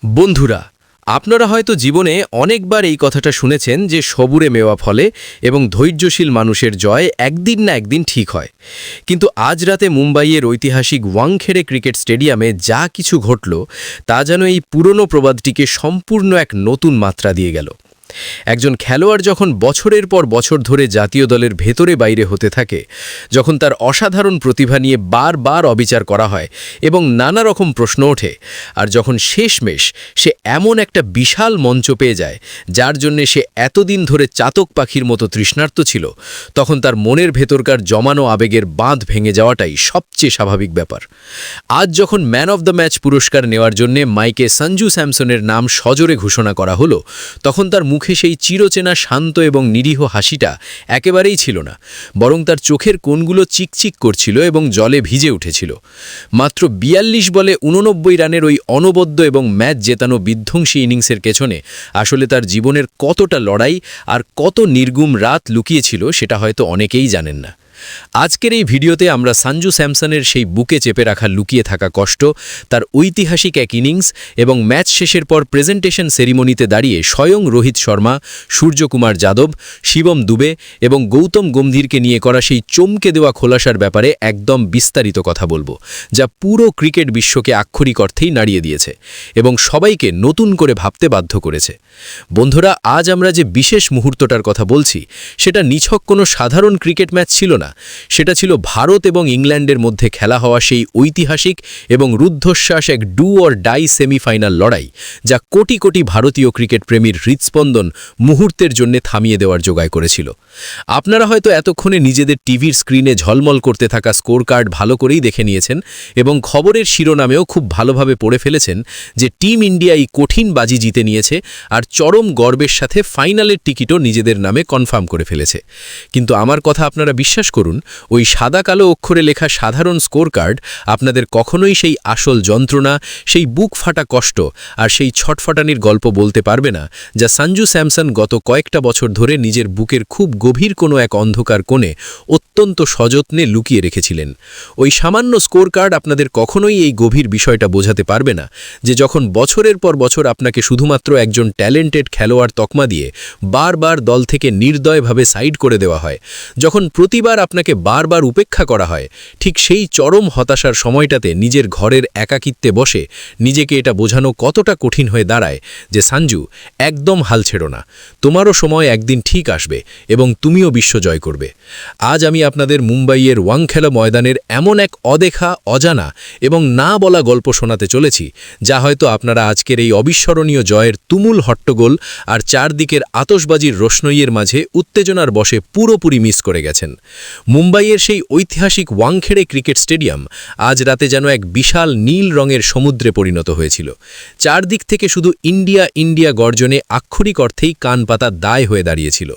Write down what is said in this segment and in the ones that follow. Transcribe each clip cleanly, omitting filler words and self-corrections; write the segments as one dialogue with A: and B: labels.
A: বন্ধুরা, আপনারা হয়তো জীবনে অনেকবার এই কথাটা শুনেছেন যে সবুরে মেওয়া ফলে এবং ধৈর্যশীল মানুষের জয় একদিন না একদিন ঠিক হয়। কিন্তু আজ রাতে মুম্বাইয়ের ঐতিহাসিক ওয়াংখেড়ে ক্রিকেট স্টেডিয়ামে যা কিছু ঘটল তা যেন এই পুরনো প্রবাদটিকে সম্পূর্ণ এক নতুন মাত্রা দিয়ে গেল। একজন খেলোয়াড় যখন বছরের পর বছর ধরে জাতীয় দলের ভেতরে বাইরে হতে থাকে, যখন তার অসাধারণ প্রতিভা নিয়ে বারবার অবিচার করা হয় এবং নানা রকম প্রশ্ন ওঠে, আর যখন শেষমেশ সে এমন একটা বিশাল মঞ্চ পেয়ে যায় যার জন্যে সে এতদিন ধরে চাতক পাখির মতো তৃষ্ণার্ত ছিল, তখন তার মনের ভেতরকার জমানো আবেগের বাঁধ ভেঙে যাওয়াটাই সবচেয়ে স্বাভাবিক ব্যাপার। আজ যখন ম্যান অব দ্য ম্যাচ পুরস্কার নেওয়ার জন্য মাইকে সঞ্জু স্যামসনের নাম সজোরে ঘোষণা করা হলো, তখন তার মুখে সেই চিরচেনা শান্ত এবং নিরীহ হাসিটা একেবারেই ছিল না, বরং তার চোখের কোণগুলো চিকচিক করছিল এবং জলে ভিজে উঠেছিল। মাত্র ৪২ বলে ৮৯ রানের ওই অনবদ্য এবং ম্যাচ জেতানো বিধ্বংসী ইনিংসের পেছনে আসলে তার জীবনের কতটা লড়াই আর কত নির্গুম রাত লুকিয়েছিল সেটা হয়তো অনেকেই জানেন না। আজকের এই ভিডিওতে আমরা সঞ্জু স্যামসনের সেই বুকে চেপে রাখা লুকিয়ে থাকা কষ্ট, তার ঐতিহাসিক এক ইনিংস এবং ম্যাচ শেষের পর প্রেজেন্টেশন সেরিমনিতে দাঁড়িয়ে স্বয়ং রোহিত শর্মা, সূর্যকুমার যাদব, শিবম দুবে এবং গৌতম গম্ভীরকে নিয়ে করা সেই চমকে দেওয়া খোলাসার ব্যাপারে একদম বিস্তারিত কথা বলবো, যা পুরো ক্রিকেট বিশ্বকে আক্ষরিক অর্থেই নাড়িয়ে দিয়েছে এবং সবাইকে নতুন করে ভাবতে বাধ্য করেছে। বন্ধুরা, আজ আমরা যে বিশেষ মুহূর্তটার কথা বলছি সেটা নিছক কোনো সাধারণ ক্রিকেট ম্যাচ ছিল না, সেটা ছিল ভারত এবং ইংল্যান্ডের মধ্যে খেলা হওয়া সেই ঐতিহাসিক এবং রুদ্ধশ্বাস এক ডু অর ডাই সেমিফাইনাল লড়াই, যা কোটি কোটি ভারতীয় ক্রিকেট প্রেমীর হৃৎস্পন্দন মুহূর্তের জন্য থামিয়ে দেওয়ার জোগাড় করেছিল। আপনারা হয়তো এতক্ষণে নিজেদের টিভির স্ক্রিনে ঝলমল করতে থাকা স্কোর কার্ড ভালো করেই দেখে নিয়েছেন এবং খবরের শিরোনামেও খুব ভালোভাবে পড়ে ফেলেছেন যে টিম ইন্ডিয়া এই কঠিন বাজি জিতে নিয়েছে আর চরম গর্বের সাথে ফাইনালের টিকিটও নিজেদের নামে কনফার্ম করে ফেলেছে। কিন্তু আমার কথা আপনারা বিশ্বাস করুন, ওই সাদা কালো অক্ষরে লেখা সাধারণ স্কোর কার্ড আপনাদের কখনোই সেই আসল যন্ত্রণা, সেই বুক ফাটা কষ্ট আর সেই ছটফটানির গল্প বলতে পারবে না যা সঞ্জু স্যামসন গত কয়েকটা বছর ধরে নিজের বুকের খুব গভীর কোনো এক অন্ধকার কোণে অত্যন্ত সযত্নে লুকিয়ে রেখেছিলেন। ওই সামান্য স্কোর কার্ড আপনাদের কখনোই এই গভীর বিষয়টা বোঝাতে পারবে না যে যখন বছরের পর বছর আপনাকে শুধুমাত্র একজন ট্যালেন্টেড খেলোয়াড় তকমা দিয়ে বারবার দল থেকে নির্দয়ভাবে সাইড করে দেওয়া হয়, যখন প্রতিবার আপনাকে বারবার উপেক্ষা করা হয়, ঠিক সেই চরম হতাশার সময়টাতে নিজের ঘরের একাকিত্বে বসে নিজেকে এটা বোঝানো কতটা কঠিন হয়ে দাঁড়ায় যে সঞ্জু, একদম হাল ছেড়ো না, তোমারও সময় একদিন ঠিক আসবে এবং তুমিও বিশ্ব জয় করবে। আজ আমি আপনাদের মুম্বাইয়ের ওয়াংখেড়ে ময়দানের এমন এক অদেখা, অজানা এবং না বলা গল্প শোনাতে চলেছি যা হয়তো আপনারা আজকের এই অবিস্মরণীয় জয়ের তুমুল হট্টগোল আর চারদিকের আতশবাজির রোশনইয়ের মাঝে উত্তেজনার বশে পুরোপুরি মিস করে গেছেন। মুম্বাইয়ের সেই ঐতিহাসিক ওয়াংখেড়ে ক্রিকেট স্টেডিয়াম আজ রাতে যেন এক বিশাল নীল রঙের সমুদ্রে পরিণত হয়েছিল। চারদিক থেকে শুধু ইন্ডিয়া ইন্ডিয়া গর্জনে আক্ষরিক অর্থেই কান পাতা দায় হয়ে দাঁড়িয়েছিল।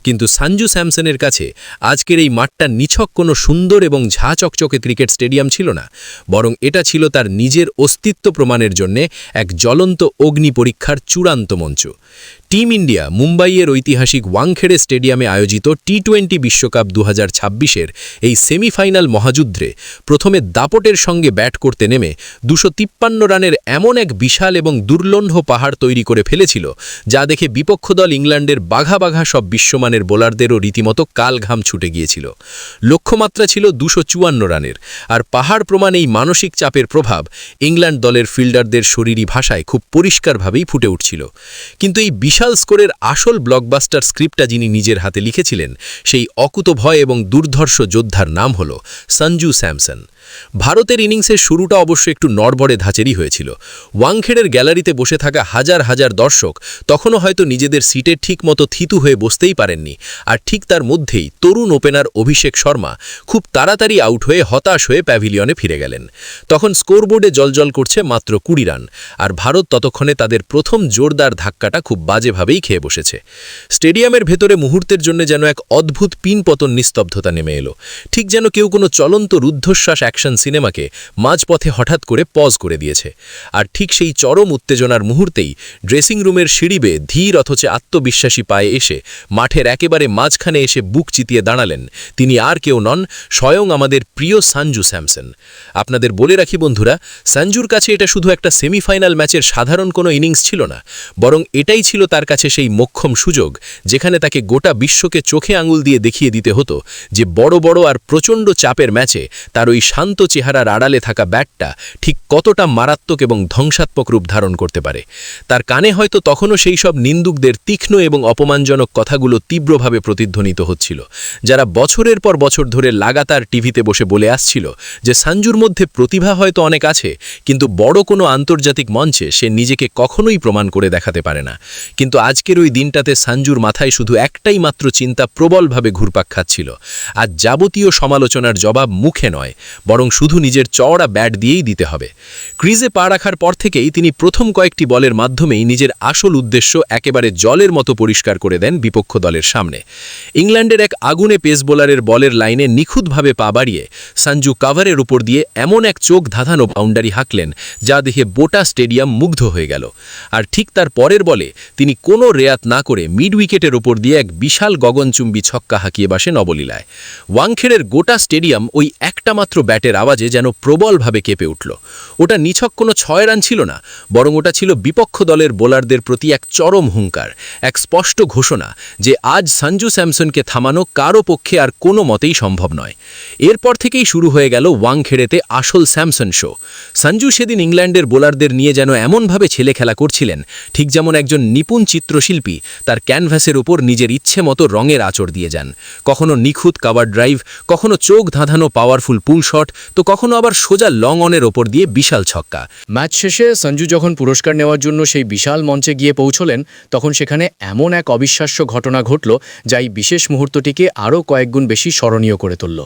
A: কিন্তু সঞ্জু স্যামসনের কাছে আজকের এই মাঠটা নিছক কোনো সুন্দর এবং ঝাঁ চকচকে ক্রিকেট স্টেডিয়াম ছিল না, বরং এটা ছিল তার নিজের অস্তিত্ব প্রমাণের জন্যে এক জ্বলন্ত অগ্নি পরীক্ষার চূড়ান্ত মঞ্চ। টিম ইন্ডিয়া মুম্বাইয়ের ঐতিহাসিক ওয়াংখেড়ে স্টেডিয়ামে আয়োজিত টি-20 বিশ্বকাপ ২০২৬-এর এই সেমিফাইনাল মহাযুদ্ধে প্রথমে দাপটের সঙ্গে ব্যাট করতে নেমে ২৫৩ রানের এমন এক বিশাল এবং দুর্লভ পাহাড় তৈরি করে ফেলেছিল যা দেখে বিপক্ষ দল ইংল্যান্ডের বাঘা বাঘা সব বিশ্বমানের বোলারদেরও রীতিমতো কালঘাম ছুটে গিয়েছিল। লক্ষ্যমাত্রা ছিল ২৫৪ রানের, আর পাহাড় প্রমাণ এই মানসিক চাপের প্রভাব ইংল্যান্ড দলের ফিল্ডারদের শরীরী ভাষায় খুব পরিষ্কারভাবেই ফুটে উঠছিল। কিন্তু এই বিশাল স্কোরের আসল ব্লকবাস্টার স্ক্রিপ্টটা যিনি নিজের হাতে লিখেছিলেন, সেই অকুতভয় এবং দুর্ধর্ষ যোদ্ধার নাম হল সঞ্জু স্যামসন। ভারতের ইনিংসের শুরুটা অবশ্য একটু নড়বড়ে ধাঁচেরই হয়েছিল। ওয়াংখেড়ের গ্যালারিতে বসে থাকা হাজার হাজার দর্শক তখনও হয়তো নিজেদের সিটে ঠিকমতো থিতু হয়ে বসতেই পারেননি, আর ঠিক তার মধ্যেই তরুণ ওপেনার অভিষেক শর্মা খুব তাড়াতাড়ি আউট হয়ে হতাশ হয়ে প্যাভিলিয়নে ফিরে গেলেন। তখন স্কোরবোর্ডে জ্বলজ্বল করছে মাত্র ২০ রান, আর ভারত ততক্ষণে তাদের প্রথম জোরদার ধাক্কাটা খুব বাজে
B: বাজেভাবেই খেয়ে বসেছে। স্টেডিয়ামের ভেতরে মুহূর্তের জন্য যেন এক অদ্ভুত পিনপতন নিস্তব্ধতা নেমে এলো, ঠিক যেন কেউ কোনো চলন্ত রুদ্ধশ্বাস অ্যাকশন সিনেমাকে মাঝপথে হঠাৎ করে পজ করে দিয়েছে। আর ঠিক সেই চরম উত্তেজনার মুহূর্তেই ড্রেসিং রুমের সিঁড়ি বেয়ে ধীর অথচ আত্মবিশ্বাসী পায়ে এসে মাঠের একেবারে মাঝখানে এসে বুক চিতিয়ে দাঁড়ালেন তিনি আর কেউ নন, স্বয়ং আমাদের প্রিয় সঞ্জু স্যামসন। আপনাদের বলে রাখি বন্ধুরা, সঞ্জুর কাছে এটা শুধু একটা সেমিফাইনাল ম্যাচের সাধারণ কোনো ইনিংস ছিল না, বরং এটাই ছিল তার কাছে সেই মোক্ষম সুযোগ যেখানে তাকে গোটা বিশ্বকে চোখে আঙুল দিয়ে দেখিয়ে দিতে হতো যে বড় বড় আর প্রচণ্ড চাপের ম্যাচে তার ওই শান্ত চেহারার আড়ালে থাকা ব্যাটটা ঠিক কতটা মারাত্মক এবং ধ্বংসাত্মক রূপ ধারণ করতে পারে। তার কানে হয়তো তখনও সেই সব নিন্দুকদের তীক্ষ্ণ এবং অপমানজনক কথাগুলো তীব্রভাবে প্রতিধ্বনিত হচ্ছিল, যারা বছরের পর বছর ধরে লাগাতার টিভিতে বসে বলে আসছিল যে সঞ্জুর মধ্যে প্রতিভা হয়তো অনেক আছে, কিন্তু বড় কোনো আন্তর্জাতিক মঞ্চে সে নিজেকে কখনোই প্রমাণ করে দেখাতে পারে না। কিন্তু আজকের ওই দিনটাতে সঞ্জুর মাথায় শুধু একটাই মাত্র চিন্তা প্রবলভাবে ঘুরপাক খাচ্ছিল, আর যাবতীয় সমালোচনার জবাব মুখে নয়, বরং শুধু নিজের চওড়া ব্যাট দিয়েই দিতে হবে। ক্রিজে পা রাখার পর থেকেই তিনি প্রথম কয়েকটি বলের মাধ্যমেই নিজের আসল উদ্দেশ্য একেবারে জলের মতো পরিষ্কার করে দেন বিপক্ষ দলের সামনে। ইংল্যান্ডের এক আগুনে পেস বোলারের বলের লাইনে নিখুঁতভাবে পা বাড়িয়ে সঞ্জু কাভারের উপর দিয়ে এমন এক চোখ ধাঁধানো বাউন্ডারি হাঁকলেন যা দেখে গোটা স্টেডিয়াম মুগ্ধ হয়ে গেল। আর ঠিক তার পরের বলে তিনি কোনো রেয়াত না করে মিড উইকেটের ওপর দিয়ে এক বিশাল গগনচুম্বী ছক্কা হাঁকিয়ে বসে নবলীলায়। ওয়াংখেড়ের গোটা স্টেডিয়াম ওই একটা মাত্র ব্যাটের আওয়াজে যেন প্রবলভাবে কেঁপে উঠল। ওটা নিছক কোনো 6 রান ছিল না, বরং ওটা ছিল বিপক্ষ দলের বোলারদের প্রতি এক চরম হুঙ্কার, এক স্পষ্ট ঘোষণা যে আজ সঞ্জু স্যামসনকে থামানো কারও পক্ষে আর কোনো মতেই সম্ভব নয়। এরপর থেকেই শুরু হয়ে গেল ওয়াংখেড়েতে আসল স্যামসন শো। সঞ্জু সেদিন ইংল্যান্ডের বোলারদের নিয়ে যেন এমনভাবে ছেলে খেলা করছিলেন, ঠিক যেমন একজন নিপুণ চিত্রশিল্পী তার ক্যানভাসের উপর নিজের ইচ্ছে মতো রঙের আঁচড় দিয়ে যান। কখনো নিখুঁত কাভার ড্রাইভ, কখনো চোখ ধাঁধানো পাওয়ারফুল পুল শট, তো কখনো আবার সোজা লং অনের ওপর দিয়ে বিশাল ছক্কা।
C: ম্যাচ শেষে সঞ্জু যখন পুরস্কার নেওয়ার জন্য সেই বিশাল মঞ্চে গিয়ে পৌঁছলেন, তখন সেখানে এমন এক অবিশ্বাস্য ঘটনা ঘটল যা এই বিশেষ মুহূর্তটিকে আরও কয়েকগুণ বেশি স্মরণীয় করে তুলল।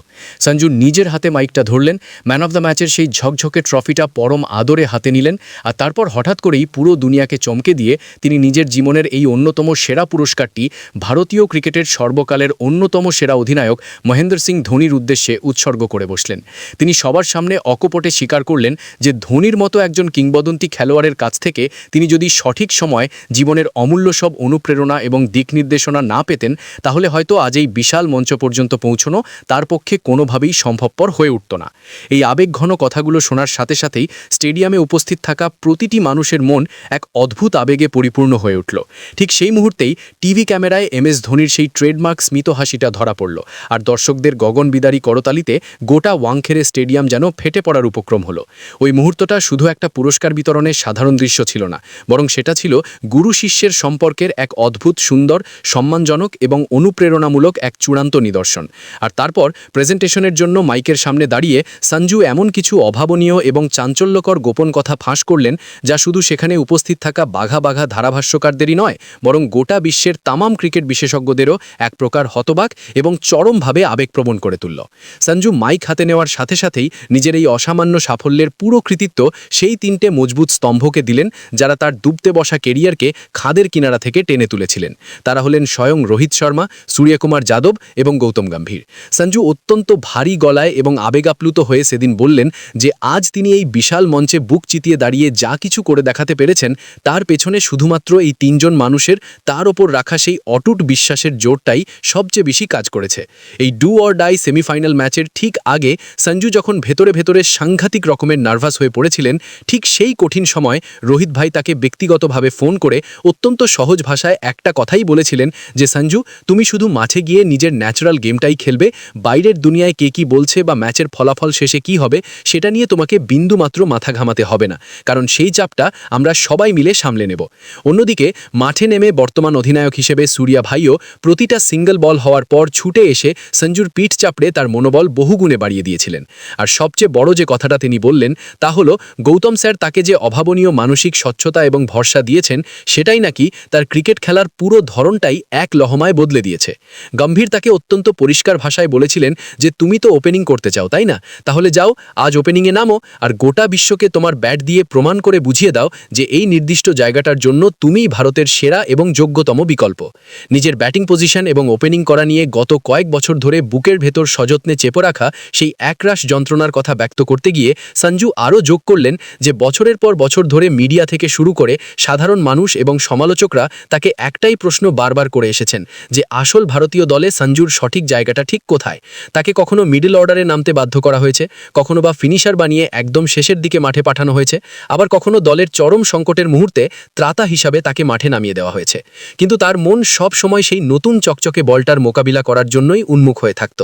C: সঞ্জু নিজের হাতে মাইকটা ধরলেন, ম্যান অফ দ্য ম্যাচের সেই ঝকঝকে ট্রফিটা পরম আদরে হাতে নিলেন, আর তারপর হঠাৎ করেই পুরো দুনিয়াকে চমকে দিয়ে তিনি নিজের জীবনের এই অন্যতম সেরা পুরস্কারটি ভারতীয় ক্রিকেটের সর্বকালের অন্যতম সেরা অধিনায়ক মহেন্দ্র সিং ধোনির উদ্দেশ্যে উৎসর্গ করে বসলেন। তিনি সবার সামনে অকপটে স্বীকার করলেন যে ধোনির মতো একজন কিংবদন্তি খেলোয়াড়ের কাছ থেকে তিনি যদি সঠিক সময় জীবনের অমূল্য সব অনুপ্রেরণা এবং দিক নির্দেশনা না পেতেন, তাহলে হয়তো আজ এই বিশাল মঞ্চ পর্যন্ত পৌঁছনো তার পক্ষে কোনোভাবেই সম্ভবপর হয়ে উঠত না। এই আবেগঘন কথাগুলো শোনার সাথে সাথেই স্টেডিয়ামে উপস্থিত থাকা প্রতিটি মানুষের মন এক অদ্ভুত আবেগে পরিপূর্ণ হয়ে উঠল। ঠিক সেই মুহূর্তেই টিভি ক্যামেরায় MS ধোনির সেই ট্রেডমার্ক স্মিত হাসিটা ধরা পড়ল, আর দর্শকদের গগনবিদারী করতালিতে গোটা ওয়াংখেড়ে স্টেডিয়াম যেন ফেটে পড়ার উপক্রম হলো। ওই মুহূর্তটা শুধু একটা পুরস্কার বিতরণের সাধারণ দৃশ্য ছিল না, বরং সেটা ছিল গুরু শিষ্যের সম্পর্কের এক অদ্ভুত সুন্দর, সম্মানজনক এবং অনুপ্রেরণামূলক এক চূড়ান্ত নিদর্শন। আর তারপর প্রেজেন্টেশনের জন্য মাইকের সামনে দাঁড়িয়ে সঞ্জু এমন কিছু অভাবনীয় এবং চাঞ্চল্যকর গোপন কথা ফাঁস করলেন যা শুধু সেখানে উপস্থিত থাকা বাঘা বাঘা ধারাভাষ্যকারদেরই নয়, বরং গোটা বিশ্বের তামাম ক্রিকেট বিশেষজ্ঞদেরও এক প্রকার হতবাক এবং চরমভাবে আবেগপ্রবণ করে তুলল। সঞ্জু মাইক হাতে নেওয়ার সাথে সাথেই নিজের এই অসামান্য সাফল্যের পুরো কৃতিত্ব সেই 3টে মজবুত স্তম্ভকে দিলেন যারা তার ডুবতে বসা কেরিয়ারকে খাদের কিনারা থেকে টেনে তুলেছিলেন। তারা হলেন স্বয়ং রোহিত শর্মা, সূর্যকুমার যাদব এবং গৌতম গম্ভীর। সঞ্জু অত্যন্ত ভারী গলায় এবং আবেগাপ্লুত হয়ে সেদিন বললেন যে আজ তিনি এই বিশাল মঞ্চে বুক চিতিয়ে দাঁড়িয়ে যা কিছু করে দেখাতে পেরেছেন তার পেছনে শুধুমাত্র এই 3 জন মানুষের তার ওপর রাখা সেই অটুট বিশ্বাসের জোরটাই সবচেয়ে বেশি কাজ করেছে। এই ডু অর ডাই সেমিফাইনাল ম্যাচের ঠিক আগে সঞ্জু যখন ভেতরে ভেতরে সাংঘাতিক রকমের নার্ভাস হয়ে পড়েছিলেন, ঠিক সেই কঠিন সময় রোহিত ভাই তাকে ব্যক্তিগতভাবে ফোন করে অত্যন্ত সহজ ভাষায় একটা কথাই বলেছিলেন যে সঞ্জু, তুমি শুধু মাঠে গিয়ে নিজের ন্যাচারাল গেমটাই খেলবে, বাইরের দুনিয়ায় কে কি বলছে বা ম্যাচের ফলাফল শেষে কি হবে সেটা নিয়ে তোমাকে বিন্দুমাত্র মাথা ঘামাতে হবে না, কারণ সেই চাপটা আমরা সবাই মিলে সামলে নেব। অন্যদিকে মাঠে নেমে বর্তমান অধিনায়ক হিসেবে সূর্যা ভাইও প্রতিটা সিঙ্গল বল হওয়ার পর ছুটে এসে সঞ্জুর পিঠ চাপড়ে তার মনোবল বহুগুণে বাড়িয়ে দিয়েছিলেন। আর সবচেয়ে বড় যে কথাটা তিনি বললেন তা হলো গৌতম স্যার তাকে যে অভাবনীয় মানসিক স্বচ্ছতা এবং ভরসা দিয়েছেন সেটাই নাকি তার ক্রিকেট খেলার পুরো ধরনটাই এক লহমায় বদলে দিয়েছে। গম্ভীর তাকে অত্যন্ত পরিষ্কার ভাষায় বলেছিলেন যে তুমি তো ওপেনিং করতে চাও তাই না, তাহলে যাও আজ ওপেনিংয়ে নামো আর গোটা বিশ্বকে তোমার ব্যাট দিয়ে প্রমাণ করে বুঝিয়ে দাও যে এই নির্দিষ্ট জায়গাটার জন্য তুমিই ভারতের ভারতের সেরা এবং যোগ্যতম বিকল্প। নিজের ব্যাটিং পজিশন এবং ওপেনিং করা নিয়ে গত কয়েক বছর ধরে বুকের ভেতর সযত্নে চেপে রাখা সেই একরাশ যন্ত্রণার কথা ব্যক্ত করতে গিয়ে সঞ্জু আরও যোগ করলেন যে বছরের পর বছর ধরে মিডিয়া থেকে শুরু করে সাধারণ মানুষ এবং সমালোচকরা তাকে একটাই প্রশ্ন বারবার করে এসেছেন যে আসল ভারতীয় দলে সঞ্জুর সঠিক জায়গাটা ঠিক কোথায়। তাকে কখনো মিডল অর্ডারে নামতে বাধ্য করা হয়েছে, কখনো বা ফিনিশার বানিয়ে একদম শেষের দিকে মাঠে পাঠানো হয়েছে, আবার কখনো দলের চরম সংকটের মুহূর্তে ত্রাতা হিসাবে তাকে মাঠে নামিয়ে দেওয়া হয়েছে। কিন্তু তার মন সব সময় সেই নতুন চকচকে বলটার মোকাবিলা করার জন্যই উন্মুখ হয়ে থাকত।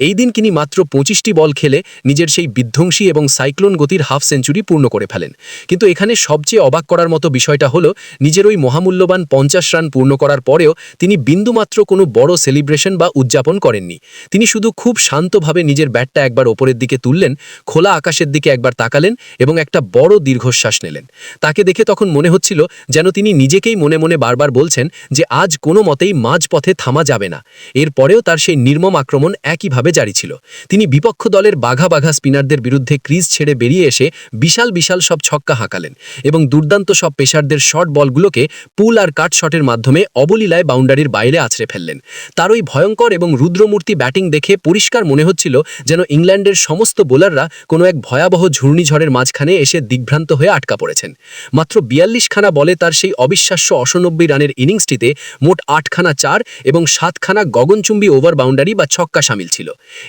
C: এই দিন তিনি মাত্র 25টি বল খেলে নিজের সেই বিধ্বংসী এবং সাইক্লোন গতির হাফ সেঞ্চুরি পূর্ণ করে ফেলেন। কিন্তু এখানে সবচেয়ে অবাক করার মতো বিষয়টা হলো নিজের ওই মহামূল্যবান 50 রান পূর্ণ করার পরেও তিনি বিন্দুমাত্র কোনো বড় সেলিব্রেশন বা উদযাপন করেননি। তিনি শুধু খুব শান্তভাবে নিজের ব্যাটটা একবার ওপরের দিকে তুললেন, খোলা আকাশের দিকে একবার তাকালেন এবং একটা বড় দীর্ঘশ্বাস নিলেন। তাকে দেখে তখন মনে হচ্ছিল যেন তিনি নিজেকেই মনে মনে বারবার বলছেন যে আজ কোনো মতেই মাঝপথে থামা যাবে না। এরপরেও তার সেই নির্মম আক্রমণ একইভাবে জারি ছিল। তিনি বিপক্ষ দলের বাঘা বাঘা স্পিনারদের বিরুদ্ধে ক্রিজ ছেড়ে বেরিয়ে এসে বিশাল বিশাল সব ছক্কা হাঁকালেন এবং দুর্দান্ত সব পেসারদের শর্ট বলগুলোকে পুল আর কাট শটের মাধ্যমে অবলীলায় বাউন্ডারির বাইরে আছড়ে ফেললেন। তার ওই ভয়ঙ্কর এবং রুদ্রমূর্তি ব্যাটিং দেখে পরিষ্কার মনে হচ্ছিল যেন ইংল্যান্ডের সমস্ত বোলাররা কোনো এক ভয়াবহ ঘূর্ণিঝড়ের মাঝখানে এসে দিগ্ভ্রান্ত হয়ে আটকা পড়েছেন। মাত্র 42খানা বলে তার সেই অবিশ্বাস্য 89 রানের ইনিংসটিতে মোট 8খানা 4 এবং 7খানা গগনচুম্বী ওভার বাউন্ডারি বা ছক্কা সামিল ছিল।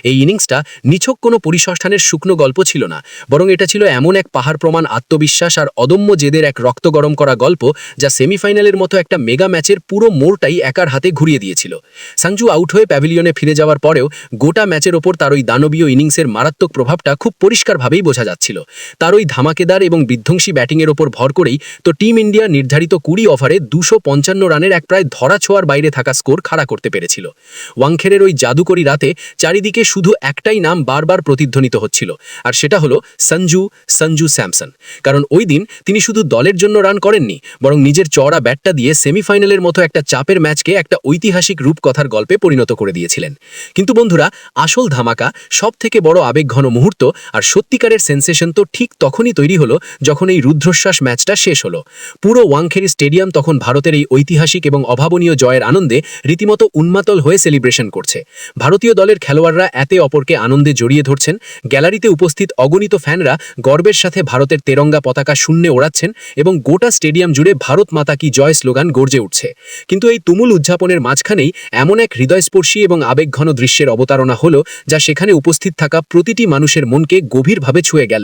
C: এই ইনিংসটা নিছক কোনো পরিসংস্থানের শুকনো গল্প ছিল না, বরং এটা ছিল এমন এক পাহাড় প্রমাণ আত্মবিশ্বাস আর অদম্য জেদের এক রক্ত গরম করা গল্প যা সেমিফাইনালের মতো একটা মেগা ম্যাচের পুরো মোড়টাই একার হাতে ঘুরিয়ে দিয়েছিল। সঞ্জু আউট হয়ে প্যাভিলিয়নে ফিরে যাওয়ার পরেও গোটা ম্যাচের ওপর তার ওই দানবীয় ইনিংসের মারাত্মক প্রভাবটা খুব পরিষ্কারভাবেই বোঝা যাচ্ছিল। তার ওই ধামাকেদার এবং বিধ্বংসী ব্যাটিংয়ের ওপর ভর করেই তো টিম ইন্ডিয়া নির্ধারিত 20 ওভারে 255 রানের এক প্রায় ধরাছোঁয়ার বাইরে থাকা স্কোর খাড়া করতে পেরেছিল। ওয়াংখেড়ের ওই জাদুকরি রাতে চারিদিকে শুধু একটাই নাম বারবার প্রতিধ্বনিত হচ্ছিল, আর সেটা হলো সঞ্জু স্যামসন। কারণ ওই দিন তিনি শুধু দলের জন্য রান করেননি, বরং নিজের চওড়া ব্যাটটা দিয়ে সেমিফাইনালের মতো একটা চাপের ম্যাচকে একটা ঐতিহাসিক রূপকথার গল্পে পরিণত করে দিয়েছিলেন। কিন্তু বন্ধুরা, আসল ধামাকা, সব থেকে বড় আবেগঘন মুহূর্ত আর সত্যিকারের সেন্সেশন তো ঠিক তখনই তৈরি হলো যখন এই রুদ্ধশ্বাস ম্যাচটা শেষ হলো। পুরো ওয়াংখেড়ে স্টেডিয়াম তখন ভারতের এই ঐতিহাসিক এবং অভাবনীয় জয়ের আনন্দে রীতিমতো উন্মাতল হয়ে সেলিব্রেশন করছে। ভারতীয় দলের খেলোয়াড়রা এতে অপরকে আনন্দে জড়িয়ে ধরছেন, গ্যালারিতে উপস্থিত অগণিত ফ্যানরা গর্বের সাথে ভারতের তেরঙ্গা পতাকা শূন্যে ওড়াচ্ছেন এবং গোটা স্টেডিয়াম জুড়ে ভারত মাতা কি জয় স্লোগান গর্জে উঠছে। কিন্তু এই তুমুল উদযাপনের মাঝখানেই এমন এক হৃদয়স্পর্শী এবং আবেগঘন দৃশ্যের অবতারণা হলো যা সেখানে উপস্থিত থাকা প্রতিটি মানুষের মনকে গভীরভাবে ছুঁয়ে গেল।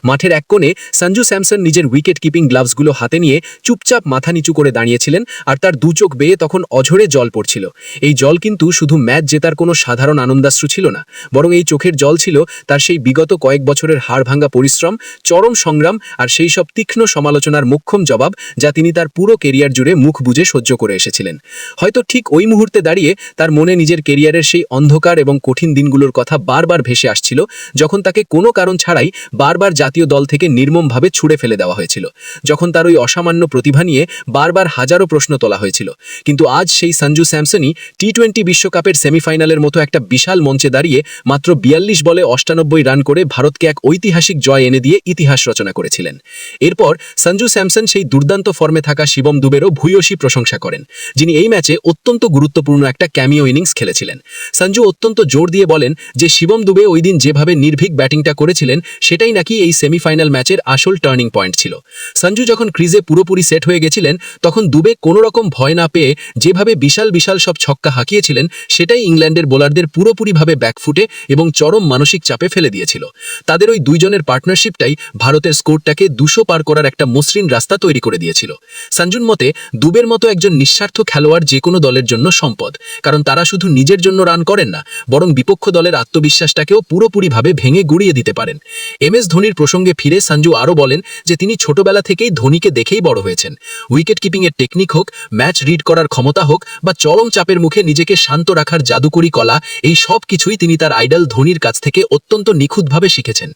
C: মাঠের এক কোণে সঞ্জু স্যামসন নিজের উইকেট কিপিং গ্লাভসগুলো হাতে নিয়ে চুপচাপ মাথা নিচু করে দাঁড়িয়েছিলেন, আর তার দু চোখ বেয়ে তখন অঝরে জল পড়ছিল। এই জল কিন্তু শুধু ম্যাচ জেতার কোনো সাধারণ আনন্দাশ্রু ছিল না, বরং এই চোখের জল ছিল তার সেই বিগত কয়েক বছরের হাড়ভাঙ্গা পরিশ্রম, চরম সংগ্রাম আর সেই সব তীক্ষ্ণ সমালোচনার মোক্ষম জবাব যা তিনি তার পুরো কেরিয়ার জুড়ে মুখ বুজে সহ্য করে এসেছিলেন। হয়তো ঠিক ওই মুহূর্তে দাঁড়িয়ে তার মনে নিজের কেরিয়ারের সেই অন্ধকার এবং কঠিন দিনগুলোর কথা বারবার ভেসে আসছিল, যখন তাকে কোনো কারণ ছাড়াই বারবার জাতীয় দল থেকে নির্মমভাবে ছুড়ে ফেলে দেওয়া হয়েছিল, যখন তার ওই অসামান্য প্রতিভা নিয়ে বারবার হাজারো প্রশ্ন তোলা হয়েছিল। কিন্তু আজ সেই সঞ্জু স্যামসনই টি-20 বিশ্বকাপের সেমিফাইনালের মতো একটা বিশাল মঞ্চে দাঁড়িয়ে মাত্র 42 বলে 98 রান করে ভারতকে এক ঐতিহাসিক জয় এনে দিয়ে ইতিহাস রচনা করেছিলেন। এরপর সঞ্জু স্যামসন সেই দুর্দান্ত ফর্মে থাকা শিবম দুবেরও ভূয়সী প্রশংসা করেন, যিনি এই ম্যাচে অত্যন্ত গুরুত্বপূর্ণ একটা ক্যামিও ইনিংস খেলেছিলেন। সঞ্জু অত্যন্ত জোর দিয়ে বলেন যে শিবম দুবে ওই দিন যেভাবে নির্ভীক ব্যাটিংটা করেছিলেন সেটাই নাকি এই সেমিফাইনাল ম্যাচের আসল টার্নিং পয়েন্ট ছিল। সঞ্জু যখন ক্রিজে পুরোপুরি সেট হয়ে গেছিলেন তখন দুবে কোনো রকম ভয় না পেয়ে যেভাবে বিশাল বিশাল সব ছক্কা হাঁকিয়েছিলেন সেটাই ইংল্যান্ডের বোলারদের পুরোপুরিভাবে ব্যাকফুটে এবং চরম মানসিক চাপে ফেলে দিয়েছিল। তাদের ওই দুইজনের পার্টনারশিপটাই ভারতের স্কোরটাকে 200 পার করার একটা মসৃণ রাস্তা তৈরি করে দিয়েছিল। সঞ্জুর মতে দুবের মতো একজন নিঃস্বার্থ খেলোয়াড় যে কোনো দলের জন্য সম্পদ, কারণ তারা শুধু নিজের জন্য রান করেন না, বরং বিপক্ষ দলের আত্মবিশ্বাসটাকেও পুরোপুরিভাবে ভেঙে গুড়িয়ে দিতে পারেন। MS ধোনির প্রসঙ্গে ফিরে সঞ্জু আরও বলেন যে তিনি ছোটবেলা থেকেই ধোনিকে দেখেই বড় হয়েছেন। উইকেট কিপিংয়ের টেকনিক হোক, ম্যাচ রিড করার ক্ষমতা হোক বা চরম চাপের মুখে নিজেকে শান্ত রাখার জাদুকরি কলা, এই সব কিছুই তিনি তার আইডল ধোনির কাছ থেকে অত্যন্ত নিখুঁতভাবে শিখেছেন।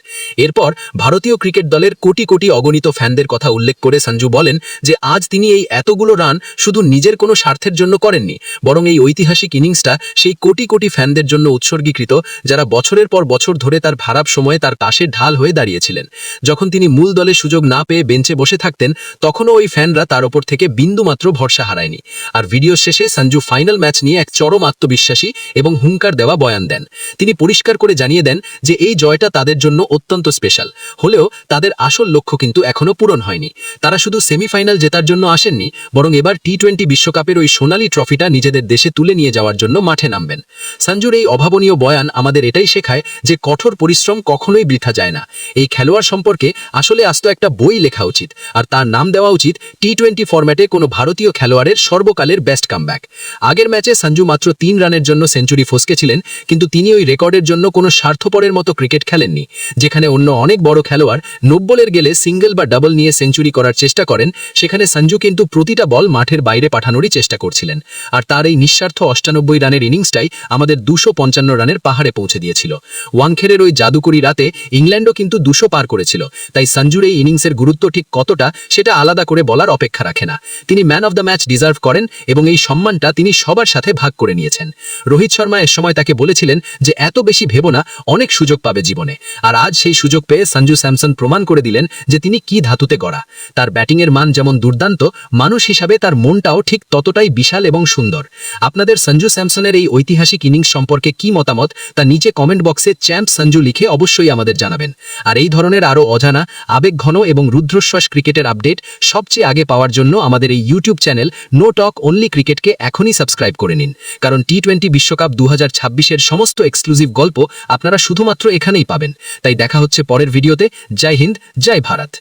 C: এরপর ভারতীয় ক্রিকেট দলের কোটি কোটি অগণিত ফ্যানদের কথা উল্লেখ করে সঞ্জু বলেন যে আজ তিনি এই এতগুলো রান শুধু নিজের কোনো স্বার্থের জন্য করেননি, বরং এই ঐতিহাসিক ইনিংসটা সেই কোটি কোটি ফ্যানদের জন্য উৎসর্গীকৃত, যারা বছরের পর বছর ধরে তার খারাপ সময়ে তার পাশে ঢাল হয়ে দাঁড়িয়েছিলেন। যখন তিনি মূল দলে সুযোগ না পেয়ে বেঞ্চে বসে থাকতেন তখনও ওই ফ্যানরা তার ওপর থেকে
B: থেকে বিন্দুমাত্র ভরসা হারায়নি। আর ভিডিও শেষে সঞ্জু ফাইনাল ম্যাচ নিয়ে এক চরম আত্মবিশ্বাসী এবং হুঙ্কার দেওয়া বয়ান দেন। তিনি পরিষ্কার করে জানিয়ে দেন যে এই জয়টা তাদের জন্য অত্যন্ত স্পেশাল হলেও তাদের আসল লক্ষ্য কিন্তু এখনও পূরণ হয়নি। তারা শুধু সেমিফাইনাল জেতার জন্য আসেননি, বরং এবার টি-20 বিশ্বকাপের ওই সোনালী ট্রফিটা নিজেদের দেশে তুলে নিয়ে যাওয়ার জন্য মাঠে নামবেন। সঞ্জুর এই অভাবনীয় বয়ান আমাদের এটাই শেখায় যে কঠোর পরিশ্রম কখনোই বৃথা যায় না। এই খেলোয়াড় সম্পর্কে আসলে আস্ত একটা বই লেখা উচিত, আর তার নাম দেওয়া উচিত টি-20 ফরম্যাটে কোনো ভারতীয় খেলোয়াড়ের সর্বকালের বেস্ট কামব্যাক। আগের ম্যাচে সঞ্জু মাত্র 3 রানের জন্য সেঞ্চুরি ফসকেছিলেন, কিন্তু তিনি ওই রেকর্ডের জন্য কোনো স্বার্থপরের মতো ক্রিকেট খেলেননি। যেখানে অন্য অনেক বড় খেলোয়াড় 90 বলের গেলে সিঙ্গেল বা ডাবল নিয়ে সেঞ্চুরি করার চেষ্টা করেন, সেখানে সঞ্জু কিন্তু প্রতিটা বল মাঠের বাইরে পাঠানোরই চেষ্টা করছিলেন। আর তার এই নিঃস্বার্থ 98 রানের ইনিংসটাই আমাদের 255 রানের পাহাড়ে পৌঁছে দিয়েছিল। ওয়াংখেড়ের ওই জাদুকরি রাতে ইংল্যান্ডও কিন্তু 200 পার করেছিল। তাই সঞ্জুর এই ইনিংসের গুরুত্ব ঠিক কতটা সেটা আলাদা করে বলার অপেক্ষা রাখে না। তিনি man of the match deserve করেন এবং এই সম্মানটা তিনি সবার সাথে ভাগ করে নিয়েছেন। রোহিত শর্মা এর সময় তাকে বলেছিলেন যে এত বেশি ভেবো না, অনেক সুযোগ পাবে জীবনে। আর আজ সেই সুযোগ পেয়ে সঞ্জু স্যামসন প্রমাণ করে দিলেন যে তিনি কি ধাতুতে গড়া। তার ব্যাটিংয়ের মান যেমন দুর্দান্ত, মানুষ হিসাবে তার মনটাও ঠিক ততটাই বিশাল এবং সুন্দর। আপনাদের সঞ্জু স্যামসনের এই ঐতিহাসিক ইনিংস সম্পর্কে কি মতামত তা নিচে কমেন্ট বক্সে চ্যাম্প সঞ্জু লিখে অবশ্যই আমাদের জানাবেন। আর এই ধরনের আরও অজানা, আবেগঘন এবং রুদ্রশ্বাস ক্রিকেটের আপডেট সবচেয়ে আগে পাওয়ার জন্য আমাদের এই YouTube channel no talk only ক্রিকেটকে এখনই সাবস্ক্রাইব করে নিন, কারণ টি-20 বিশ্বকাপ 2026-এর সমস্ত এক্সক্লুসিভ গল্প আপনারা শুধুমাত্র এখানেই পাবেন। তাই দেখা হচ্ছে পরের ভিডিওতে। জয় হিন্দ, জয় ভারত।